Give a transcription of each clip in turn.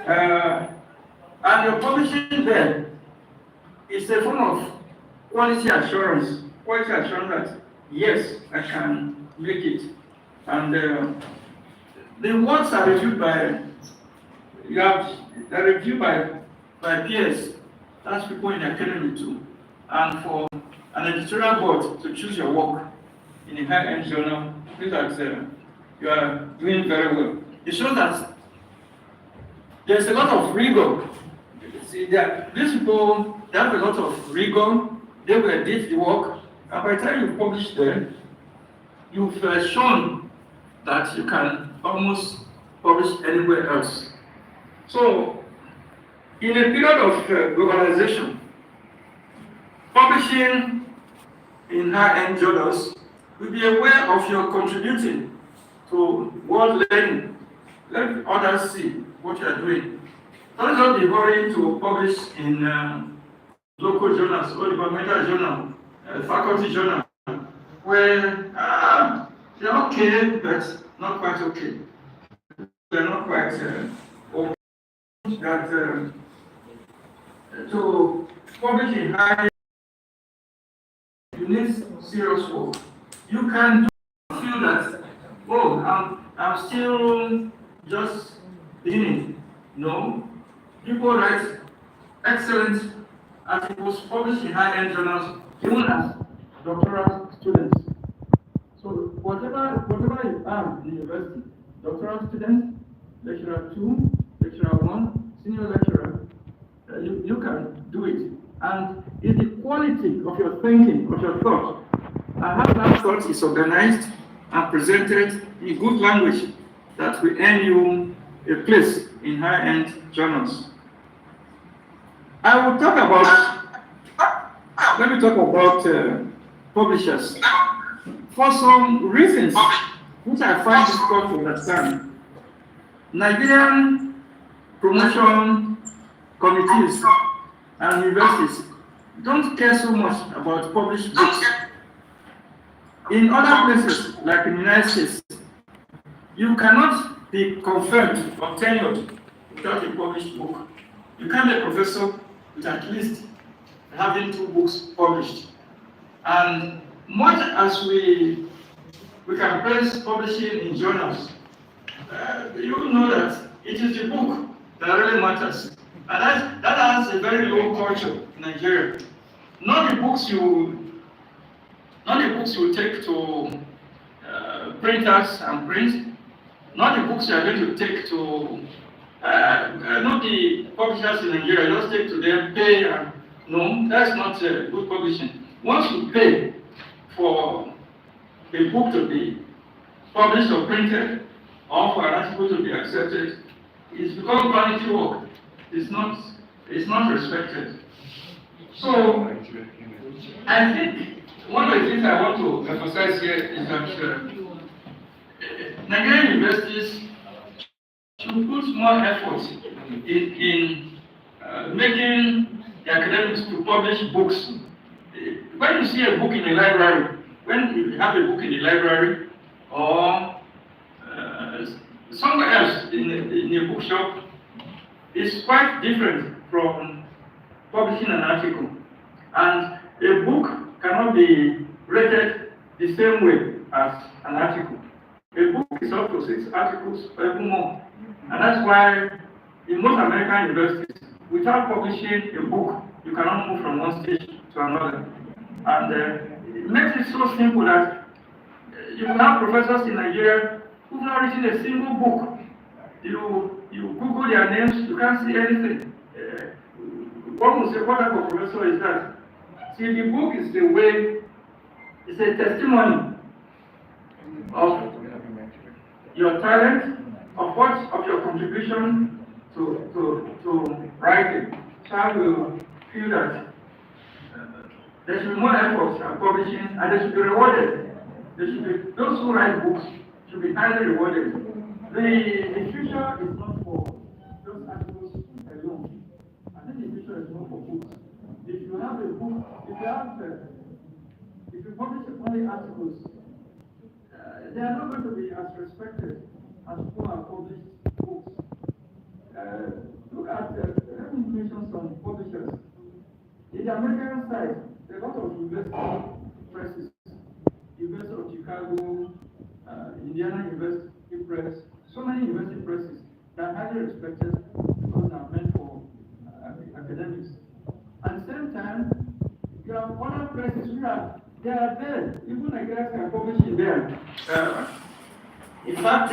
And your publishing there is a form of quality assurance. Quality assurance that yes, I can make it. And the works are reviewed by they're reviewed by peers. That's people in the academy too. And for an editorial board to choose your work in a high-end journal, means that you are doing very well. It shows that there's a lot of rigor. See, these people, they have a lot of rigor. They will edit the work, and by the time you publish them, you've shown that you can almost publish anywhere else. So, in a period of globalization, publishing in high-end journals will be aware of your contributing to world learning. Let others see what you are doing. Don't just be worrying to publish in local journals or departmental journal, faculty journal, where they're okay, but not quite okay. They're not quite okay. That to publish in high, you need serious work. You can feel that, oh, I'm still just beginning. No, people write excellent articles published in high-end journals, even as doctoral students. So whatever you are in the university, doctoral student, lecturer 2, lecturer 1, senior lecturer, you can do it. And it's the quality of your thinking, of your thought, and how that thought is organized and presented in good language that will earn you a place in high-end journals. I will talk about, let me talk about publishers. For some reasons, which I find difficult to understand, Nigerian promotion committees and universities don't care so much about published books. In other places, like in the United States, you cannot be confirmed or tenured without a published book. You can't be a professor with at least having 2 books published. And much as we can praise publishing in journals, you know that it is the book that really matters. And that has a very low culture in Nigeria. Not the books you take to printers and print, not the books you are going to take to, not the publishers in Nigeria, just take to them, pay, and no, that's not good publishing. Once you pay for a book to be published or printed, or for an article to be accepted, it's become vanity work. It's not respected. So, I think one of the things I want to emphasize here is that Nigerian universities should put more effort in making the academics to publish books. When you see a book in the library, when you have a book in the library or somewhere else in a bookshop, it's quite different from publishing an article. And a book cannot be rated the same way as an article. A book is up to 6 articles or even more. And that's why in most American universities, without publishing a book, you cannot move from one stage to another. And it makes it so simple that you have professors in Nigeria who've not written a single book. You Google their names, you can't see anything. One will say, what type of professor is that? See, the book is the way, it's a testimony of your talent, of your contribution to writing. So I will feel that there should be more efforts at publishing, and they should be rewarded. Those who write books should be highly rewarded. The future is not for those articles alone. I think the future is not for books. If you have a book, if you publish only articles, they are not going to be as respected as people who have published books. look at let me mention some publishers. In the American side, there are a lot of university presses. University of Chicago, Indiana University Press, so many university presses that are highly respected because they are meant for academics. At the same time, you have other presses which they are there. Even Nigerians can publish in there. In fact,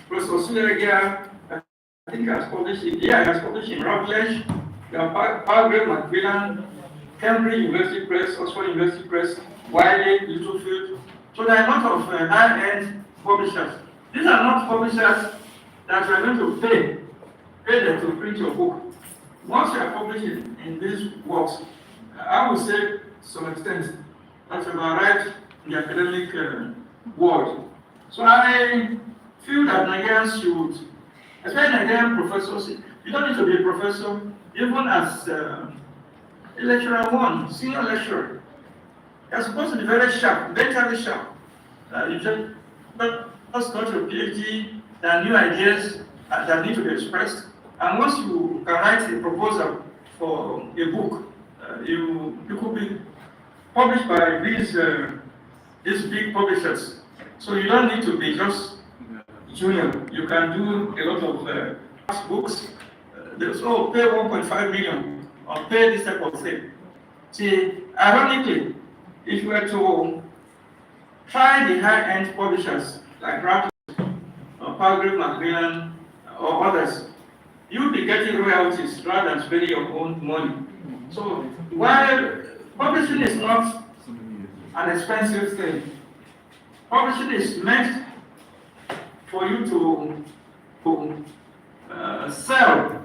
Professor Sulegia, I think has published in Routledge, Palgrave Macmillan, Cambridge University Press, Oxford University Press, Wiley, Littlefield. So there are a lot of high-end publishers. These are not publishers that you are going to pay them to print your book. Once you are publishing in these works, I would say to some extent that you have arrived in the academic world. So I feel that Nigerians should, especially Nigerian professors, you don't need to be a professor, even as a lecturer one, senior lecturer. You're supposed to be very sharp, mentally sharp. You just got your PhD, there are new ideas that need to be expressed. And once you can write a proposal for a book, you could be published by these big publishers. So you don't need to be just junior. You can do a lot of books. There's pay 1.5 million or pay this type of thing. See, ironically, if you were to try the high-end publishers like Routledge or Palgrave Macmillan or others, you'll be getting royalties rather than spending your own money. So while publishing is not an expensive thing, publishing is meant for you to sell.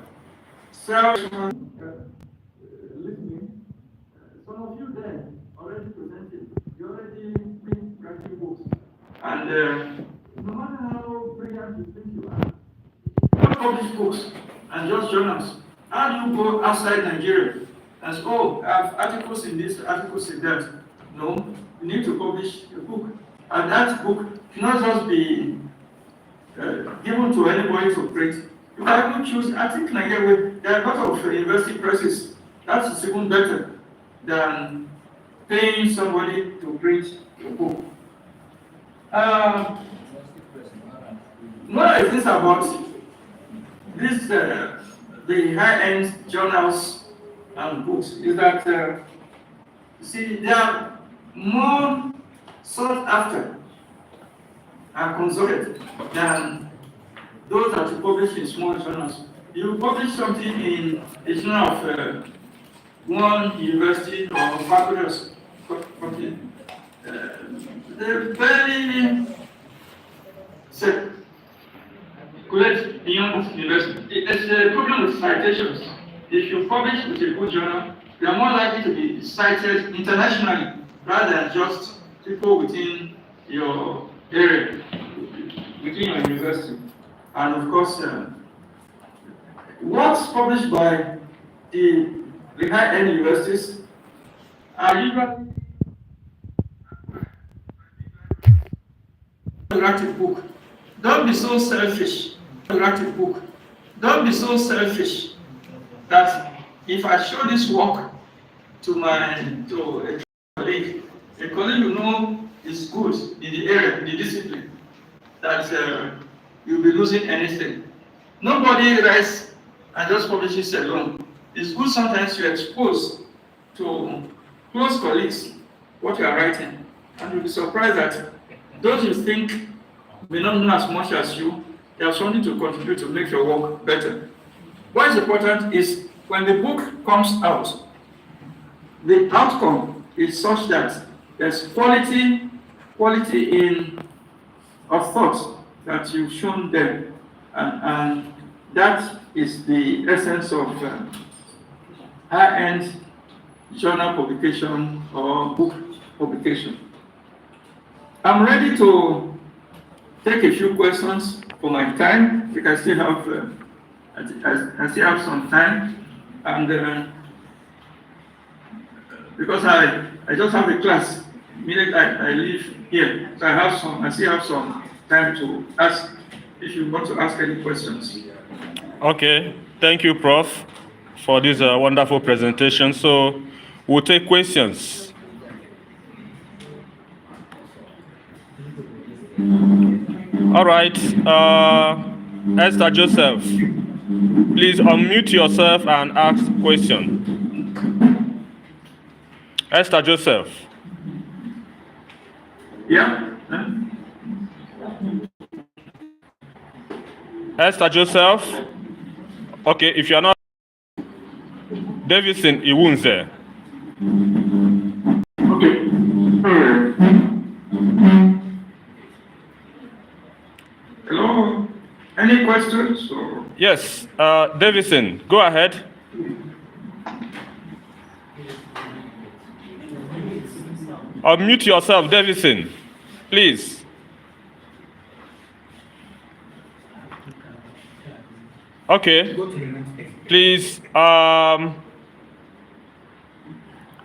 Listening. Some of you there already presented. You already been writing books, and no matter how brilliant you think you are, you don't publish books and just journals. How do you go outside Nigeria and say, oh, I have articles in this, articles in that? No, you need to publish a book. And that book cannot just be given to anybody to print. You can even choose, I think Nigeria, there are a lot of university presses. That's even better than paying somebody to print a book. One of the things about this, the high-end journals and books is that, see, they are more sought after and consulted than those that you publish in small journals. You publish something in a journal of one university or faculty or something. They're very circulate beyond university. It's a problem with citations. If you publish with a good journal, you are more likely to be cited internationally rather than just people within your area, within your university. And of course, works published by the high-end universities are usually interactive book. Don't be so selfish. Interactive book. Don't be so selfish that if I show this work to a colleague you know is good in the area, in the discipline, that you'll be losing anything. Nobody writes and just publishes alone. It's good sometimes you expose to close colleagues what you are writing, and you'll be surprised that those you think may not know as much as you, they have something to contribute to make your work better. What is important is when the book comes out, the outcome is such that there's quality of thought that you've shown them, and that is the essence of high-end journal publication or book publication. I'm ready to take a few questions for my time, because I still have some time, and because I just have a class immediately I leave here, so I still have some time to ask if you want to ask any questions. Okay. Thank you, Prof, for this wonderful presentation. So we'll take questions. All right, Esther Joseph, please unmute yourself and ask question. Esther Joseph. Yeah. Esther Joseph. Okay, if you're not, Davidson Iwunze. Okay. Hello. Any questions? Or? Yes, Davidson, go ahead. Unmute yourself, Davidson, please. Okay, please,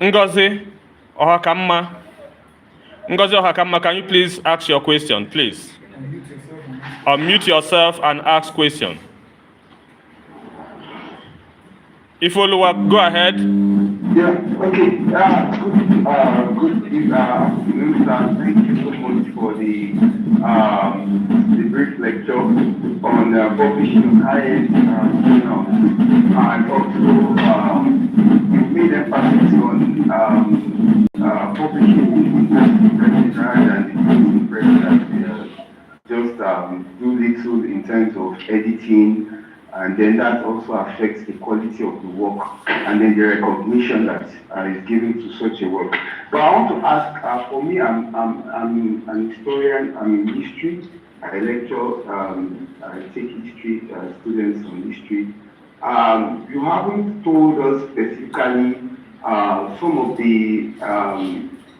Ngozi Ohakamma. Ngozi Ohakamma, can you please ask your question, please? Unmute yourself and ask question. Ifoluwa, go ahead. Yeah, okay. Good afternoon, sir. Thank you so much for the brief lecture on publishing on high-end journals, and also you made emphasis on publishing in university presses rather than the printing press that just do little in terms of editing. And then that also affects the quality of the work and then the recognition that is given to such a work. But I want to ask, for me, I'm an historian, I'm in history, I lecture, I take history, students on history. You haven't told us specifically some of the,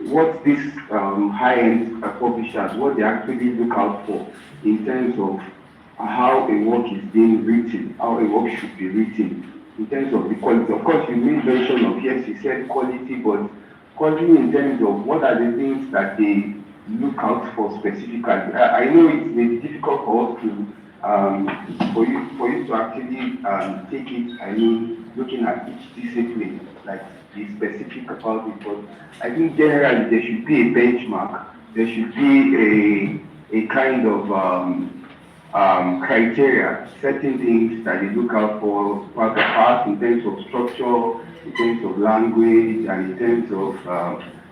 what these high-end publishers, what they actually look out for in terms of how a work is being written, how a work should be written, in terms of the quality. Of course, you made mention of, yes, you said quality, but quality in terms of what are the things that they look out for specifically. I know it may be difficult for us to, for you to actually take it, I mean, looking at each discipline, like be specific about it, but I think generally there should be a benchmark, there should be a kind of criteria, certain things that they look out for, perhaps in terms of structure, in terms of language, and in terms of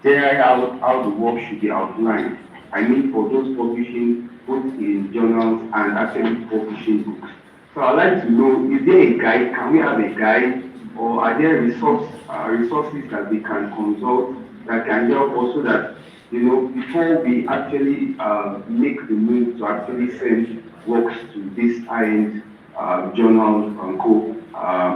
generally how the work should be outlined. I mean, for those publishing both in journals and actually publishing books. So I'd like to know, is there a guide? Can we have a guide, or are there resources that we can consult that can help also that, you know, before we actually make the move to actually send works to these high-end journals and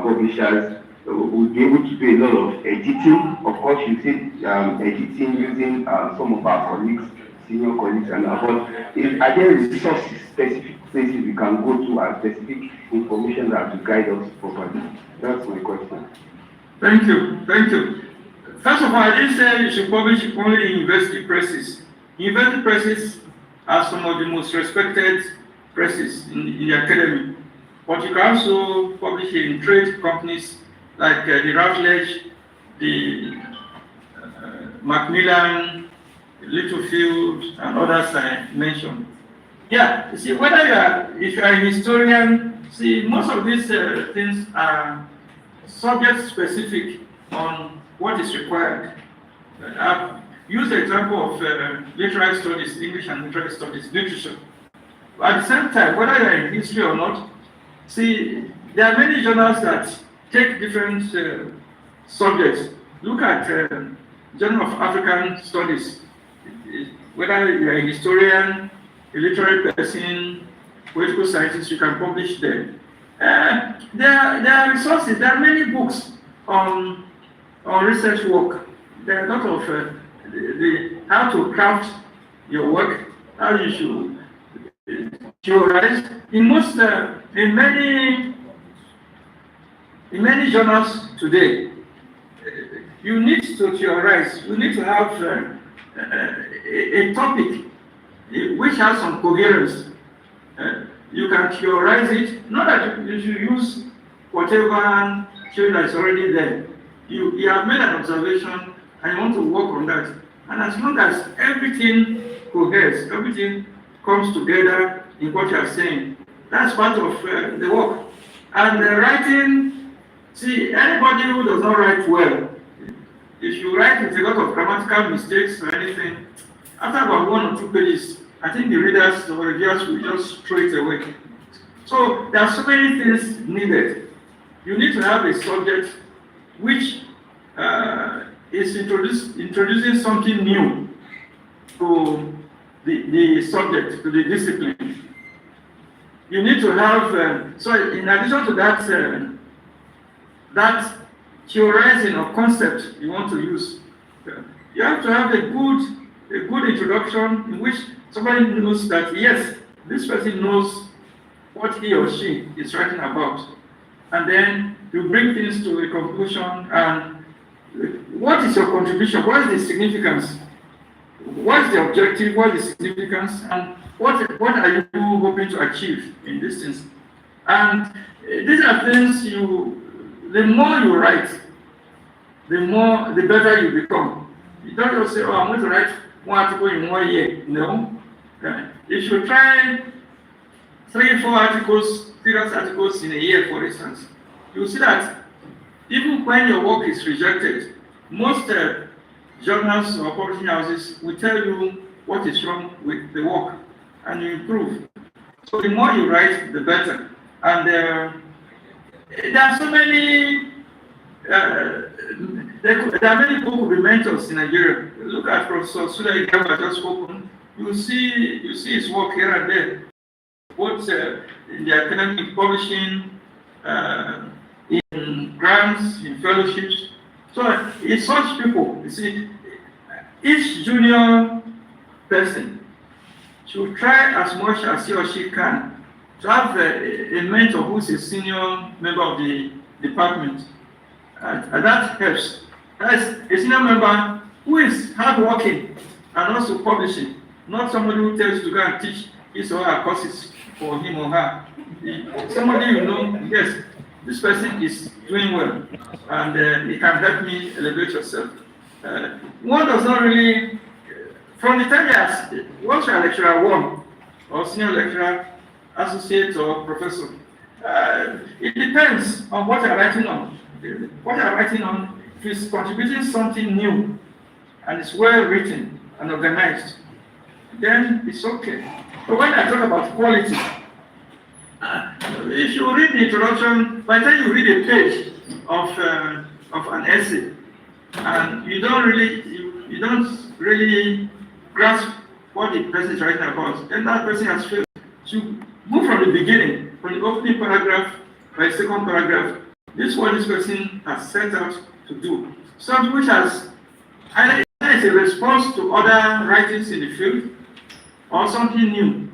publishers, we'll be able to do a lot of editing. Of course, you see editing using some of our colleagues, senior colleagues, and but are there resources, specific places we can go to, and specific information that will guide us properly? That's my question. Thank you. Thank you. First of all, I didn't say you should publish only in university presses. University presses are some of the most respected presses in the academy. But you can also publish in trade companies like the Routledge, the Macmillan, Littlefield, and others I mentioned. Yeah, you see, whether if you are a historian, see, most of these things are subject specific on what is required. I've used the example of literary studies, English and literary studies, literature. At the same time, whether you're in history or not, see, there are many journals that take different subjects. Look at Journal of African Studies. Whether you're a historian, a literary person, political scientist, you can publish there. There are resources. There are many books on research work. There are a lot of how to craft your work, how you should theorize. In many journals today, you need to theorize. You need to have a topic which has some coherence. You can theorize it. Not that you should use whatever theory that's already there. You have made an observation and you want to work on that. And as long as everything coheres, everything comes together in what you are saying, that's part of the work. And writing, see, anybody who does not write well, if you write with a lot of grammatical mistakes or anything, after about 1 or 2 pages, I think the readers or reviewers will just throw it away. So there are so many things needed. You need to have a subject which is introducing something new to the subject, to the discipline. You need to have, so in addition to that, that theorizing of concept you want to use, you have to have a good introduction in which somebody knows that, yes, this person knows what he or she is writing about. And then you bring things to a conclusion, and what is your contribution? What is the significance? What is the objective? What is the significance? And what are you hoping to achieve in this things? And these are things the more you write, the better you become. You don't just say, oh, I'm going to write one article in 1 year. No. If you try 3, 4 articles, serious articles in a year, for instance, you'll see that even when your work is rejected, most journals or publishing houses will tell you what is wrong with the work and you improve. So the more you write, the better. And there are so many, there are many people who be mentors in Nigeria. Look at Professor Sule Igaba just spoken. You see his work here and there, both in the academic publishing, in grants, in fellowships. So it's such people, you see, each junior person should try as much as he or she can to have a mentor who's a senior member of the department. And that helps. That's a senior member who is hardworking and also publishing, not somebody who tells you to go and teach his or her courses for him or her. Somebody you know, yes, this person is doing well, and it can help me elevate yourself. One does not really, from the time you once you're a lecturer 1, or senior lecturer, associate, or professor, it depends on what you're writing on. What you're writing on, if it's contributing something new, and it's well written and organized, then it's okay. But when I talk about quality, if you read the introduction, by the time you read a page of an essay, and you don't really grasp what the person is writing about, then that person has failed. To move from the beginning, from the opening paragraph by the second paragraph, this is what this person has set out to do. Something which has either is a response to other writings in the field or something new.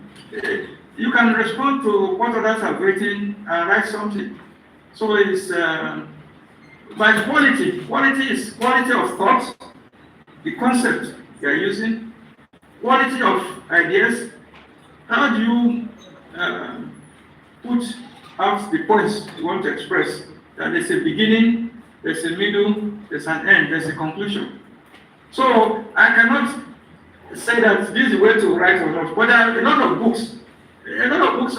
You can respond to what others have written and write something. So it's by quality. Quality is quality of thought, the concept you are using, quality of ideas. How do you put out the points you want to express? That there's a beginning, there's a middle, there's an end, there's a conclusion. So I cannot say that this is the way to write or not, but there are a lot of books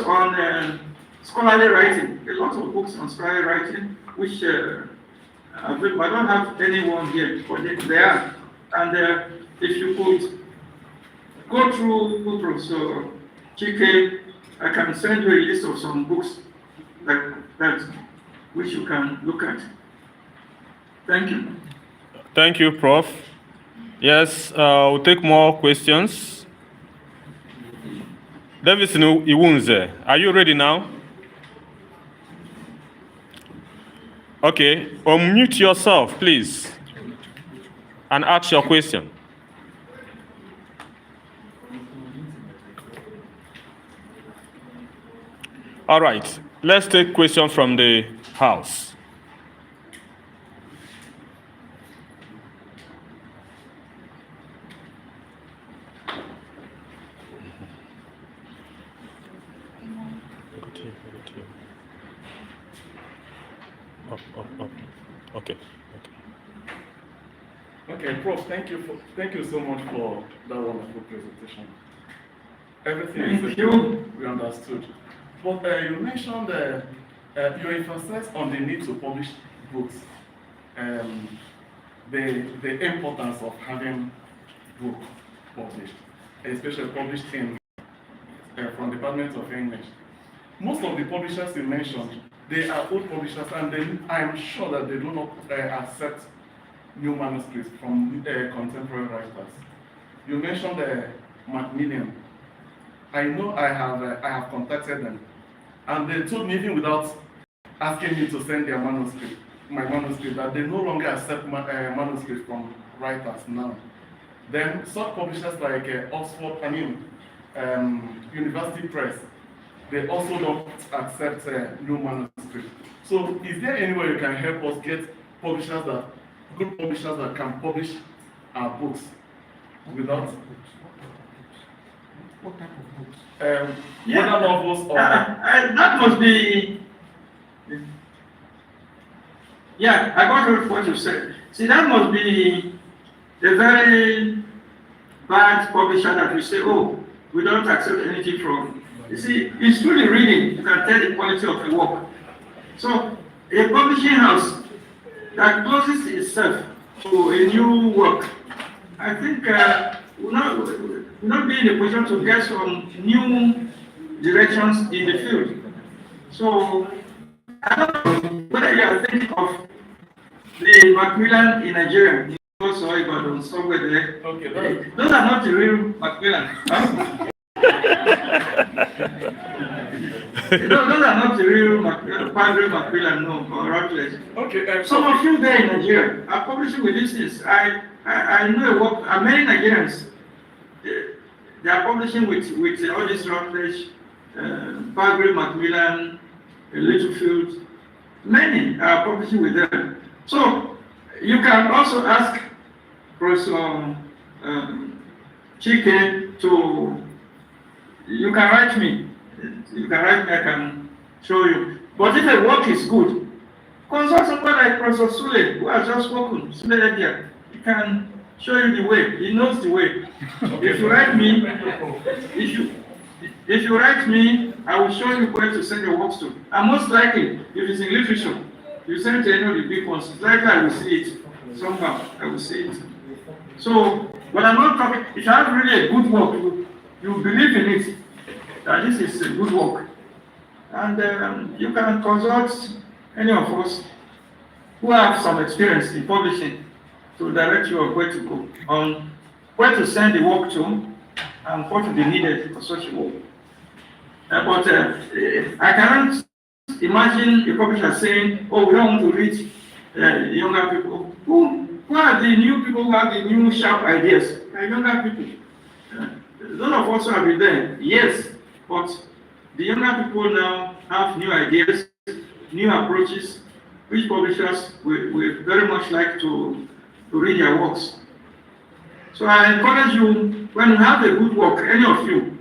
on scholarly writing, a lot of books on scholarly writing, which I don't have anyone here, but they are. And if you could go through Professor Chike, I can send you a list of some books like that, which you can look at. Thank you. Thank you, Prof. Yes, we'll take more questions. Davidson Iwunze, are you ready now? Okay, unmute yourself, please, and ask your question. All right, let's take questions from the house. Okay. Okay, Prof, thank you so much for that wonderful presentation. Everything you said, we understood. But you mentioned you emphasized on the need to publish books, the importance of having books published, especially published in from the Department of English. Most of the publishers you mentioned, they are old publishers, and I'm sure that they do not accept new manuscripts from contemporary writers. You mentioned Macmillan. I know I have contacted them, and they told me, even without asking me to send their my manuscript, that they no longer accept manuscripts from writers now. Then such publishers like University Press, they also don't accept new manuscripts. So is there any way you can help us get good publishers that can publish our books without... What type of books? Whether novels or... that must be... Yeah, I got what you said. See, that must be a very bad publisher that will say, oh, we don't accept anything from... You see, it's through the reading you can tell the quality of the work. So, a publishing house that closes itself to a new work, I think will not be in a position to get some new directions in the field. So, I don't know whether you are thinking of the Macmillan in Nigeria, somewhere there. Okay, those are not the real Macmillan. Those are not the real Macmillan, no, or Routledge. Okay, some of you there in Nigeria are publishing with these things. I know a work, many Nigerians, they are publishing with all this Routledge, Padre Macmillan, Littlefield. Many are publishing with them. So you can also ask Professor Chike to, you can write me. You can write me, I can show you. But if a work is good, consult someone like Professor Sule, who has just spoken, Sule Edia. He can show you the way. He knows the way. If you write me, if you write me, I will show you where to send your works to. And most likely, if it's in literature, you send it to any of the big ones. It's likely I will see it somehow. I will see it. So, but I'm not talking. If you have really a good work, you believe in it, that this is a good work. And you can consult any of us who have some experience in publishing to direct you on where to go, on where to send the work to, and what will be needed for such a work. But I cannot imagine a publisher saying, oh, we don't want to reach younger people. Who are the new people who have the new sharp ideas? Younger people. None of us have been there, yes, but the younger people now have new ideas, new approaches, which publishers will very much like to read their works. So I encourage you, when you have a good work, any of you,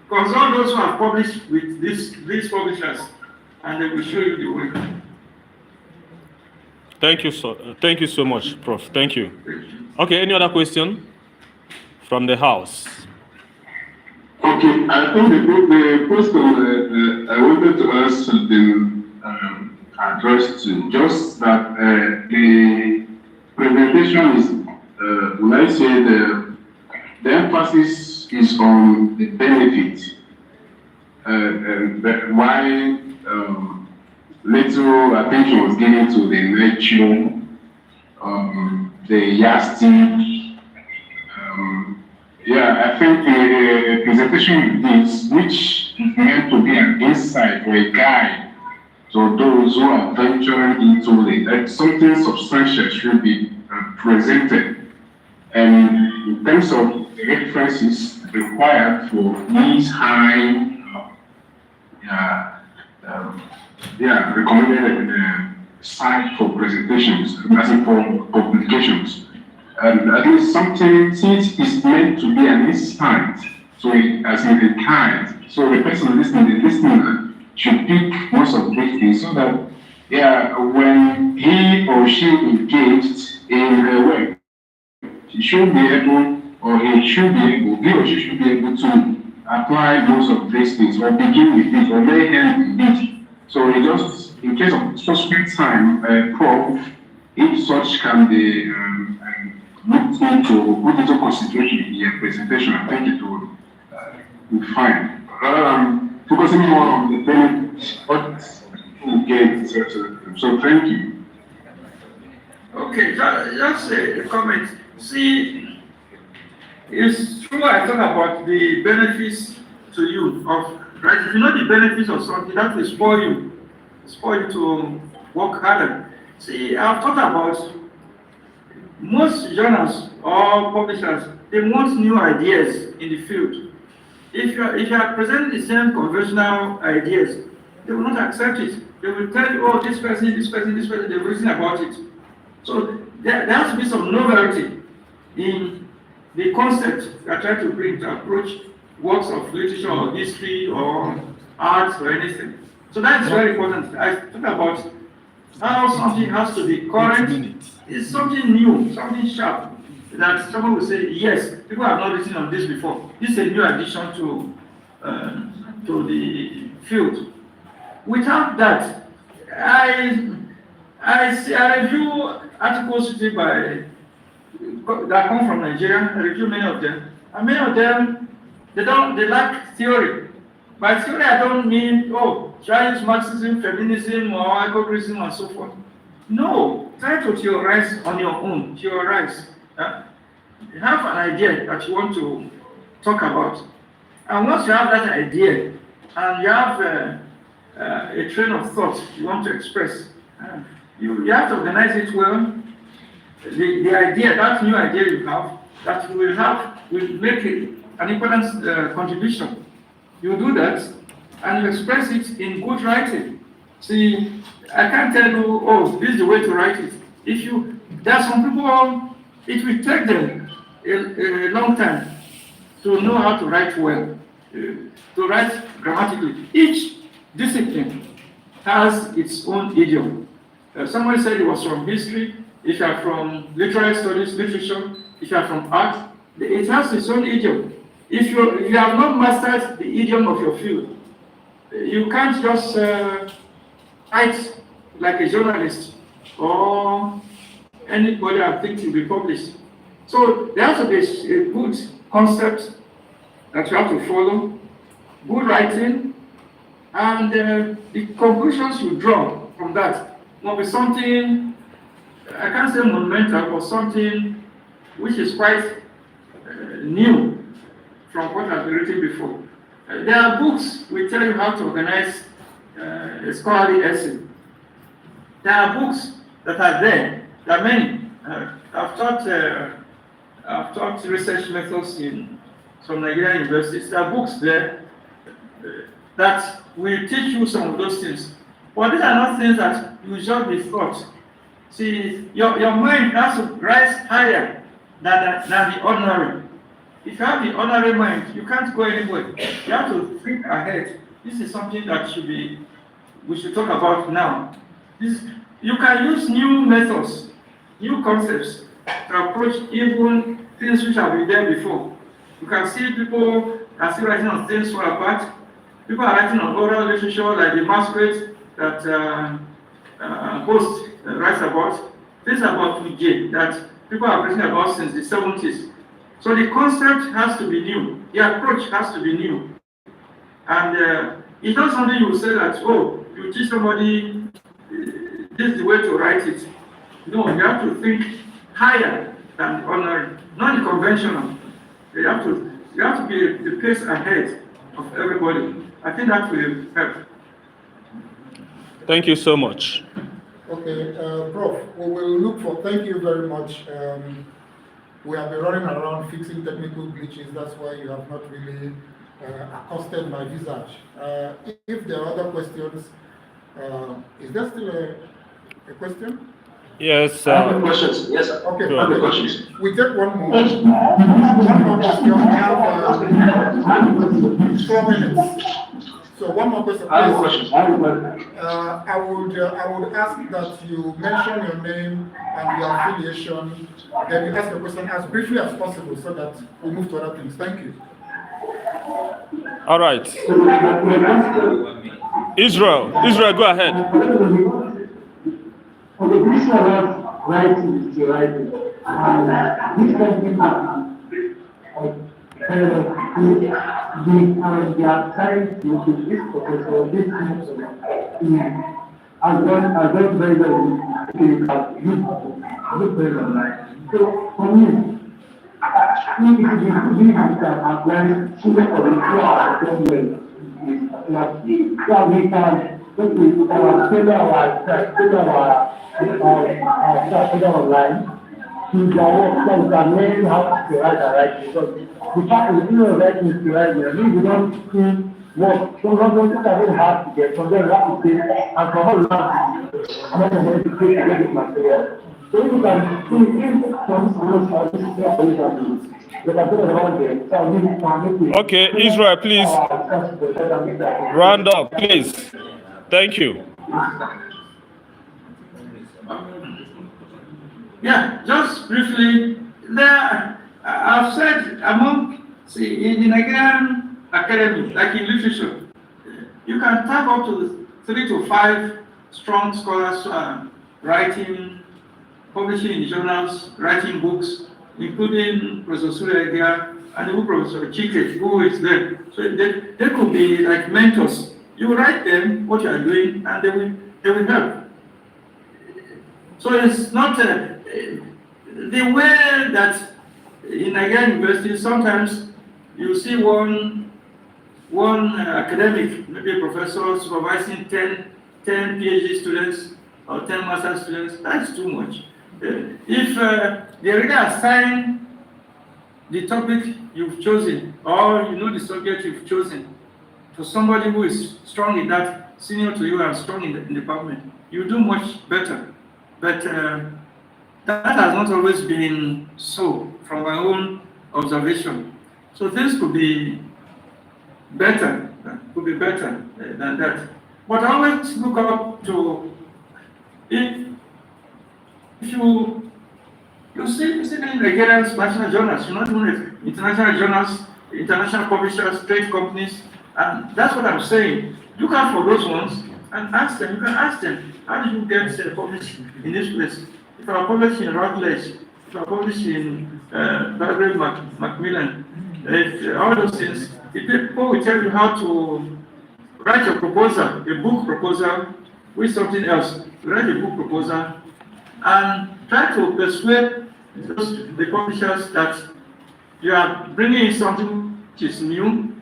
consult those who have published with these publishers, and they will show you the way. Thank you so much, Prof. Thank you. Okay, any other question from the house? Okay, I think the question I wanted to ask has been addressed to just that the presentation is, when I say the emphasis is on the benefit, why little attention was given to the nature, the yardstick. Yeah, I think the presentation is, which is meant to be an insight or a guide to those who are venturing into it, something substantial should be presented. And in terms of the references required for these high, recommended site for presentations, as in for publications. And at least something, since it's meant to be an insight, so as in a guide, so the person listening, the listener should pick most of these things so that yeah, when he or she engaged in her work, she should be able, or he should be able, he or she should be able to apply most of these things, or begin with it, or lay hands in it. So it just, in case of suspect time, Prof, if such can be looked into, put into consideration in your presentation, I think it would be fine. Focusing more on the benefits, what we get, so thank you. Okay, just a comment. See, it's true I talk about the benefits to you of, right? If you know the benefits of something, that will spoil you to work harder. See, I've thought about most journals or publishers, they want new ideas in the field. If you are presenting the same conventional ideas, they will not accept it. They will tell you, oh, this person, they've written about it. So there has to be some novelty in the concept you are trying to bring to approach works of literature or history or arts or anything. So that's very important. I talk about how something has to be current. It's something new, something sharp that someone will say, yes, people have not written on this before. This is a new addition to the field. Without that, I review articles written that come from Nigeria. I review many of them, and many of them they lack theory. By theory, I don't mean Chinese Marxism, feminism, or ecocrism, and so forth. No, try to theorize on your own. Theorize. You have an idea that you want to talk about, and once you have that idea, and you have a train of thought you want to express, you have to organize it well. The idea, that new idea you have, that you will make an important contribution. You do that, and you express it in good writing. See, I can't tell you, this is the way to write it. There are some people, it will take them a long time to know how to write well, to write grammatically. Each discipline has its own idiom. Someone said it was from history. If you are from literary studies, literature, if you are from art, it has its own idiom. If you have not mastered the idiom of your field, you can't just write like a journalist or anybody I think will be published. So there has to be a good concept that you have to follow, good writing, and the conclusions you draw from that must be something, I can't say monumental, but something which is quite new from what has been written before. There are books which tell you how to organize a scholarly essay. There are books that are there. There are many. I've taught research methods in some Nigerian universities. There are books there that will teach you some of those things. But these are not things that you should be taught. See, your mind has to rise higher than the ordinary. If you have the ordinary mind, you can't go anywhere. You have to think ahead. This is something that we should talk about now. You can use new methods, new concepts to approach even things which have been there before. You can see people are still writing on things fall apart. People are writing on oral literature like the masquerade that Host writes about. Things about Uje that people have written about since the 70s. So the concept has to be new. The approach has to be new. And it's not something you will say that, you teach somebody this is the way to write it. No, you have to think higher than the ordinary, not the conventional. You have to be the pace ahead of everybody. I think that will help. Thank you so much. Okay, Prof, we will look for, thank you very much. We have been running around fixing technical glitches, that's why you have not really accosted my visage. If there are other questions, is there still a question? Yes. I have questions. Yes, sir. Okay, I have questions. we take one more. One more question. We have 4 minutes. So one more question, I have a please. question. I have a question. I would ask that you mention your name and your affiliation, then you ask your question as briefly as possible so that we move to other things. Thank you. All right. Israel, go ahead. On the issue of writing is writing, and this company they are trying to this professor, this person, has done very well in good very online. So for me, I think it is really that applying children of the poor done well. So we can tailor our online to their work, so we can learn how to write and write, because the fact is, writing is to write, we don't see work. So sometimes it's a bit hard to get, from there we have to take, and from all that, I'm not going to take to get this material. So if you can see, if some schools are just there for example, they can put it around there, so we can make it. Okay, Israel, please round up, please. Thank you. Yeah, just briefly, I've said in the Nigerian academy, like in literature, you can tap up to 3 to 5 strong scholars writing, publishing in journals, writing books, including Professor Suregia and even Professor Chike, who is there. So they could be like mentors. You write them what you are doing, and they will help. So it's not the way that in Nigerian universities sometimes you see one academic, maybe a professor supervising 10 PhD students or 10 master students. That's too much. If they already assign the topic you've chosen, or the subject you've chosen, to somebody who is strong in that, senior to you and strong in the department, you do much better. But that has not always been so from my own observation. So things could be better than that. But I always look up to, if you see the Nigerian national journals, you're not doing it. International journals, international publishers, trade companies, and that's what I'm saying. Look out for those ones and ask them. You can ask them, how did you get published in this place? If I publish in Routledge, if I publish in Library Macmillan, all those things, if people will tell you how to write a proposal, a book proposal, with something else, write a book proposal, and try to persuade the publishers that you are bringing in something which is new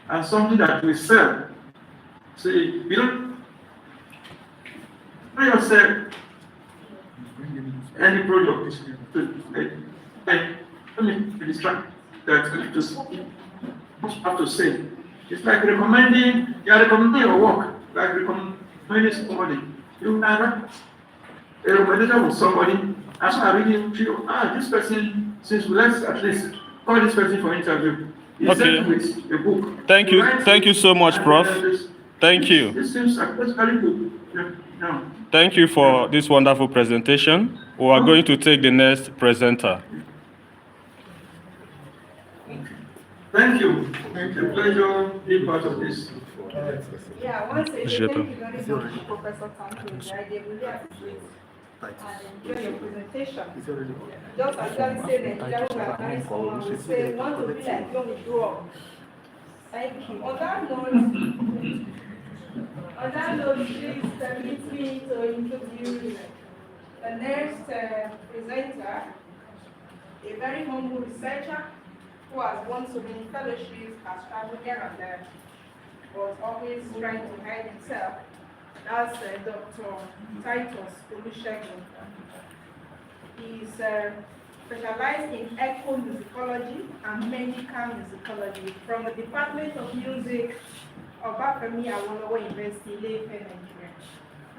and something that will sell. So you don't yourself any product let me distract that just have to say. It's like you are recommending your work, like recommending somebody. You are a recommendation with somebody, and so I really feel, this person, since let's at least call this person for interview. Okay. With a book. Thank you so much, Prof. Thank you. This seems like that's very good. Yeah. Thank you for this wonderful presentation. We are going to take the next presenter. Thank you. It's a pleasure being part of this. Yeah, once again, thank you very much, Professor Tanku. I really appreciate and enjoy your presentation. Just actually say that Nigeria will advise someone who say, want to be like John Withdraw. Thank you. On that note, please permit me to introduce the next presenter, a very humble researcher who has won so many fellowships, has traveled here and there, but always trying to hide himself. That's Dr. Titus Olusegun. He's specialized in ecomusicology and medical musicology from the Department of Music of Bafemi Awolowo University, Ileife, Nigeria.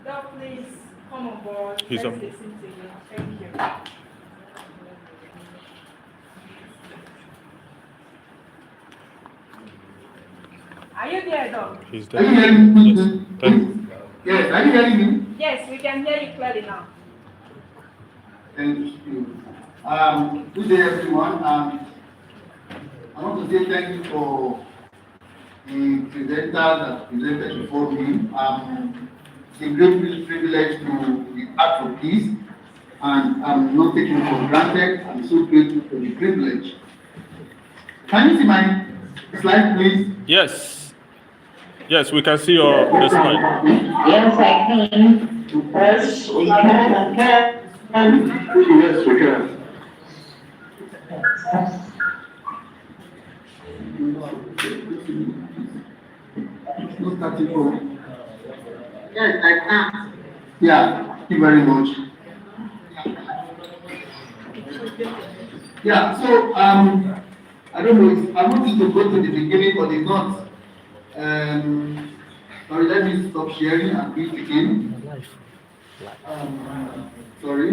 Doc, please come on board. Let's listen to you. Thank you. Are you hear, Doc? He's Are you there. hearing me? Yes. Thank you. Yes, are you hearing me? Yes, we can hear you clearly now. Thank you. Good day, everyone. I want to say thank you for the presenters that presented before me. It's a great privilege to be part of this, and I'm not taking it for granted. I'm so grateful for the privilege. Can you see my slide, please? Yes. Yes, we can see your the slide. Yes, I can. Yes, we can. Yes, we can. No starting from. Yes, I can. Yeah, thank you very much. Yeah, so I don't know if I wanted to go to the beginning, but it's not. Sorry, let me stop sharing and do it again. Sorry.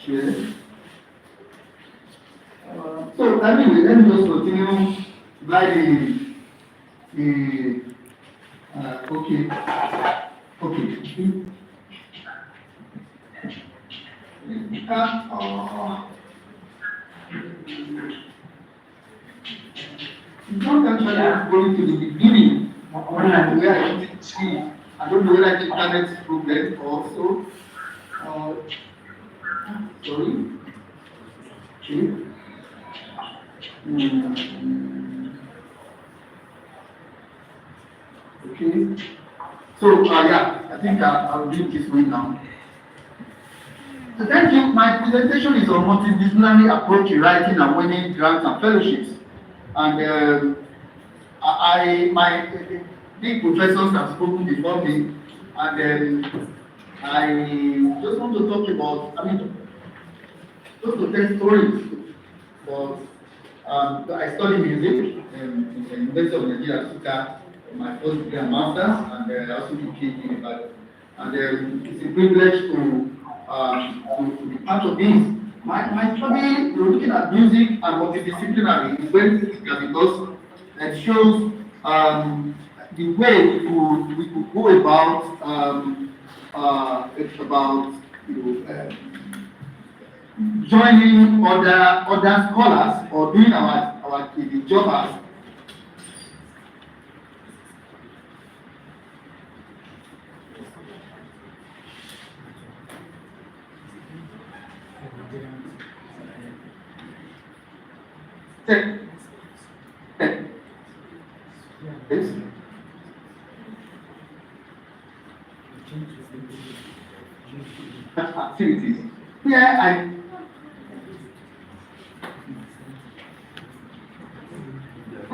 Share. So anyway, let me just continue by the okay. Not actually going to the beginning where I wanted to see. I don't know whether it's internet problem also. Sorry. Okay. Okay. So yeah, I think I'll do this way now. So thank you. My presentation is on multidisciplinary approach in writing and winning grants and fellowships. And my big professors have spoken before me, and I just want to talk about, just to tell stories. But I study music in the University of Nigeria, my first degree and master's, and I also did PhD in Ibadan. And it's a privilege to be part of this. My study, looking at music and multidisciplinary, is very critical because it shows the way we could go about joining other scholars or doing our the job as activities. Here I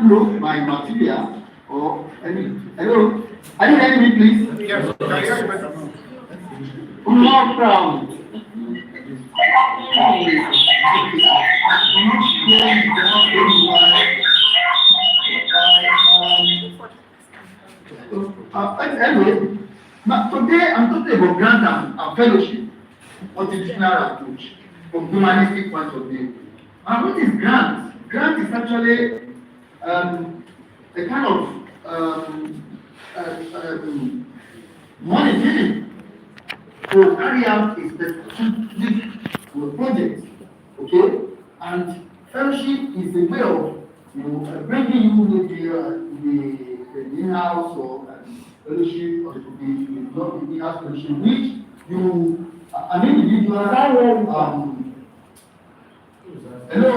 know my material or any. Hello, are you hearing me, please? Yes, No problem. Anyway, today I'm talking about grant and fellowship, multidisciplinary approach from humanistic point of view. And what is grant? Grant is actually a kind of money given to carry out a specific project, okay? And fellowship is a way of bringing you maybe the in-house or fellowship, or it could be not the in-house fellowship, which you an individual. Hello,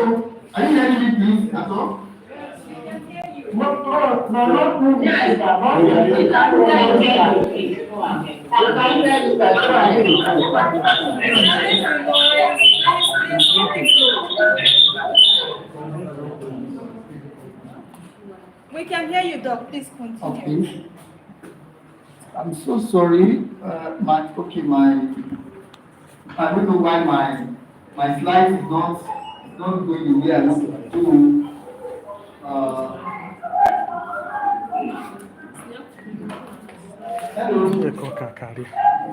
are you hearing me, please? At all? We can hear you, Doc. Please continue. Okay. I'm so sorry. I don't know why my slide is not going the way I want to do. Hello.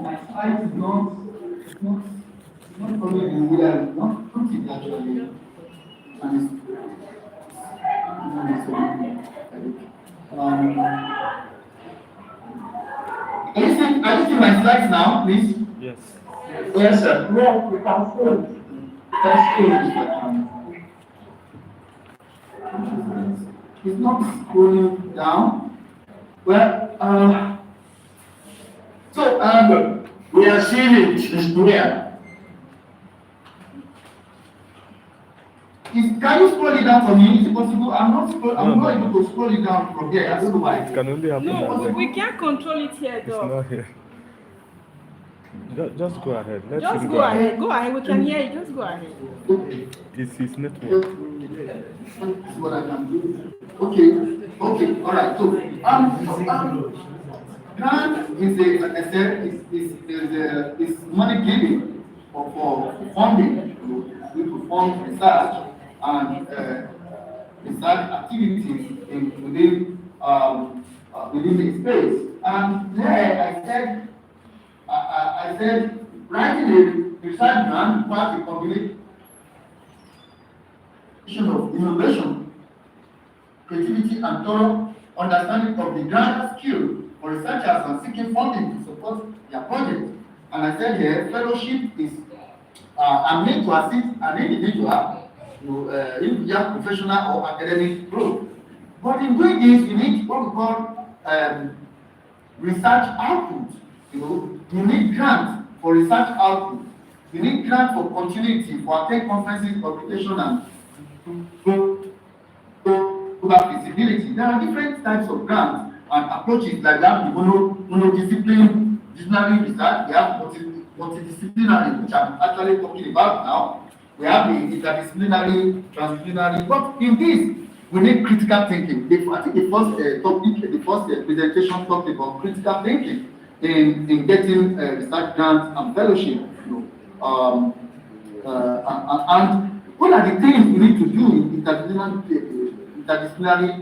My slide is not not only the way I not put it actually, and it's are you seeing my slides now, please? Yes. Yes, sir. Yes, we can see. First page. It's not scrolling down. Well, so we are seeing it. It's here. Can you scroll it down for me? Is it possible? I'm not able to scroll it down from here. I don't know why. It can only happen No, at we can't control it here, It's though. not here. Just go ahead. Let Just him go ahead. Go ahead. We can hear you. Just go ahead. It's his network. That's what I can do. Okay, all right. So, grant is money given for funding to fund research and research activities within the space. And there I said writing a research grant requires a combination of innovation, creativity, and thorough understanding of the grant skill for researchers and seeking funding to support their project. And I said here, fellowship is meant to assist an individual, individual, professional, or academic growth. But in doing this, you need what we call research output. You need grants for research output. You need grants for continuity, for attend conferences, publication, and global feasibility. There are different types of grants and approaches like that. Monodisciplinary research. We have multidisciplinary, which I'm actually talking about now. We have the interdisciplinary, transdisciplinary. But in this, we need critical thinking. I think the first topic, the first presentation talked about critical thinking in getting research grants and fellowship. And what are the things we need to do in interdisciplinary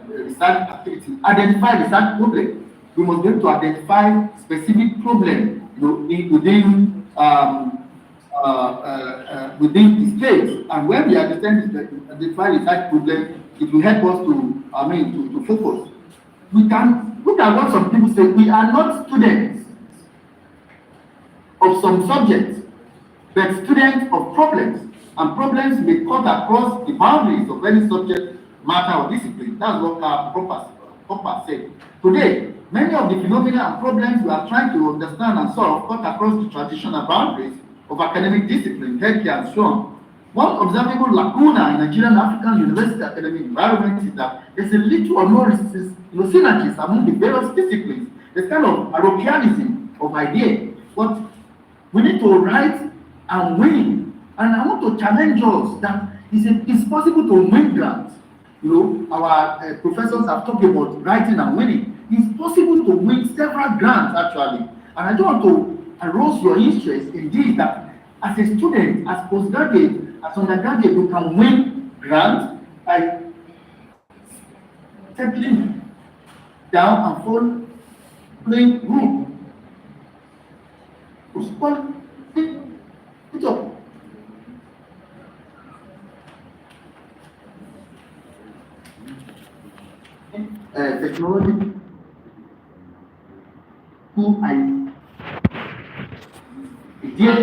research activity? Identify research problem. We must be able to identify specific problem, within the state. And when we identify research problem, it will help us to focus. We can look at what some people say. We are not students of some subjects, but students of problems. And problems may cut across the boundaries of any subject, matter, or discipline. That's what Popper said. Today, many of the phenomena and problems we are trying to understand and solve cut across the traditional boundaries of academic discipline, healthcare, and so on. One observable lacuna in Nigerian African university academic environment is that there's a little or no synergies among the various disciplines. There's kind of parochialism of ideas. But we need to write and win. And I want to challenge us that it's possible to win grants. Our professors have talked about writing and winning. It's possible to win several grants actually. And I don't want to arouse your interest in this, that as a student, as postgraduate, as undergraduate, you can win grants by settling down and following group. Technology idea.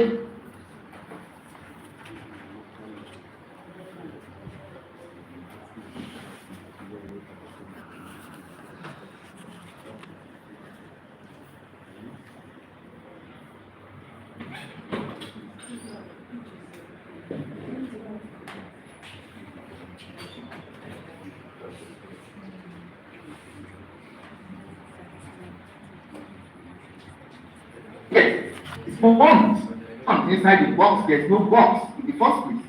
Yes, it's for bombs. Inside the box, there's no box in the first place.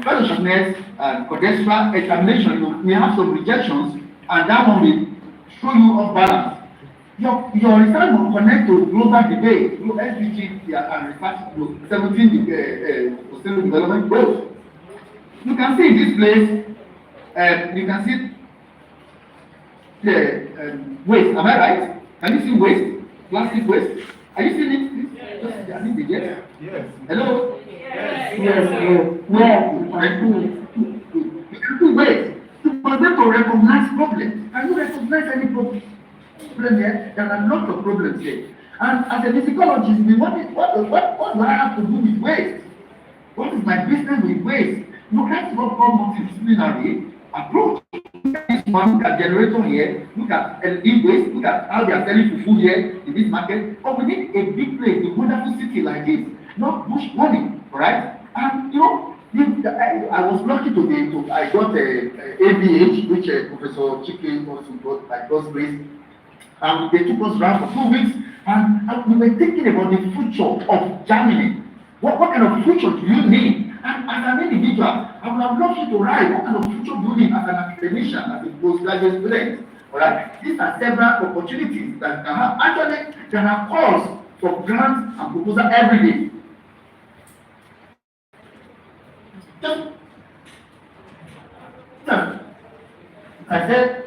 Fellowshipness and credential examination, we have some rejections, and that one will show you off balance. Your research will connect to global debate through SDG and research to 17 sustainable development goals. You can see in this place, you can see the waste. Am I right? Can you see waste? Plastic waste? Are you seeing it? I think they get. Yes. Hello? Yes. You can do wait. You must be to recognize problems. Can you recognize any problem here? There are lots of problems here. And as a musicologist, we want it, what do I have to do with waste? What is my business with waste? You can't go from multidisciplinary approach. This one, look at generator here, look at e-waste, look at how they are selling food here in this market. But we need a big place, a wonderful city like this, not bush money, right? And you know, I was lucky today. I got a ABH, which Professor Chike also got, like God's grace. And they took us around for 2 weeks, and we were thinking about the future of Germany. What kind of future do you need? And as an individual, I would have loved you to write what kind of future do you need as an academician, as a postgraduate student. All right? These are several opportunities that can have. Actually, there are calls for grants and proposals every day. I said,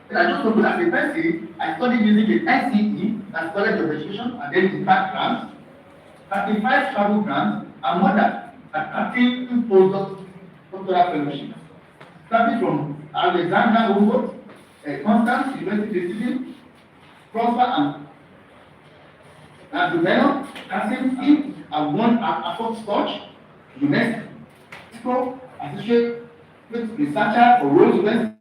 I just looked at the person, I studied music in SCE, that's College of Education, and then in back grants, 35 travel grants, and more than 13 postdoctoral fellowships. Starting from Alexander Humboldt, Constance University Visiting, Prosper and Dumelo, Kasim E, and one at Fort Scotch, UNESCO, Associate Researcher for Rose University,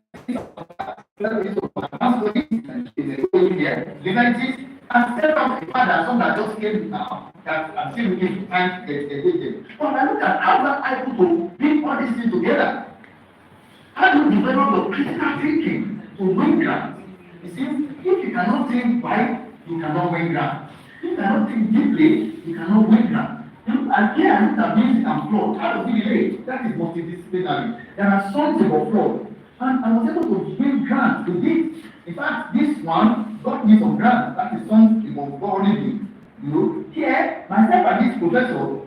Liberties, and several of the fathers, some that just came now, that I'm still looking to find a But I look at how that I put to bring all these things together. How do you develop your critical thinking to win grants? You see, if you cannot think wide, you cannot win grants. If you cannot think deeply, you cannot win grants. And here I look at music and flow. How does it relate? That is multidisciplinary. There are songs about flow. And I was able to win grants with this. In fact, this one got me some grants. That is something about God. You know, here, myself and this professor,